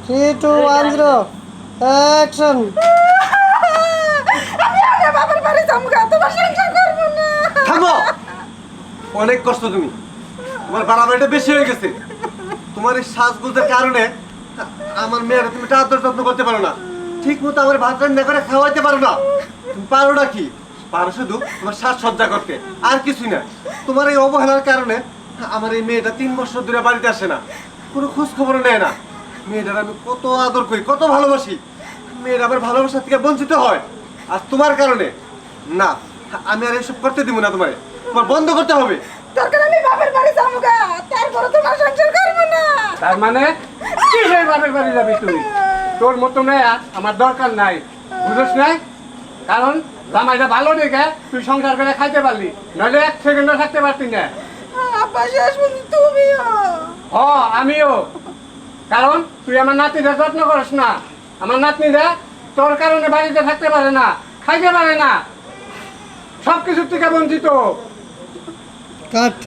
3, 2, 1, 0 action. আমি আমার বাবার বাড়ি যাবো গা, তোমার সংসার করবো না। থামো, অনেক কষ্ট তুমি, তোমার বাড়াবাড়িটা বেশি হয়ে গেছে। তোমার এই সাজগোজের কারণে আমার মেয়েরা তুমি আদর যত্ন করতে পারো না, ঠিক মতো আমার ভাত রান্না করে খাওয়াইতে পারো না। তুমি পারো না কি? পারো শুধু তোমার সাজসজ্জা করতে, আর কিছুই না। তোমার এই অবহেলার কারণে আমার এই মেয়েটা 3 বছর ধরে বাড়িতে আসে না, কোনো খোঁজ খবর নেয় না। মেয়েটার আমি কত আদর করি, কত ভালোবাসি, মেয়েরা আবার ভালোবাসা থেকে বঞ্চিত হয় আর তোমার কারণে। না, আমি আর এসব করতে দিব না, তোমার বন্ধ করতে হবে। দরকার আমি বাবার বাড়ি যাবো গা, তারপরে তোমার সংসার করবো না। তার মানে কিসের বাপের বাড়ি যাবি তুই? তোর মতো মেয়ে আমার দরকার নাই, বুঝছ নাই? কারণ জামাইটা ভালো দেখে তুই সংসার করে খাইতে পারলি, নইলে 1 সেকেন্ডও থাকতে পারতি না। আব্বা শেষ পর্যন্ত তুমিও। ও আমিও, কারণ তুই আমার নাতিদের যত্ন করিস না। আমার নাতনিরা তোর কারণে বাড়িতে থাকতে পারে না, খাইতে পারে না, সব কিছুর থেকে বঞ্চিত। কাট।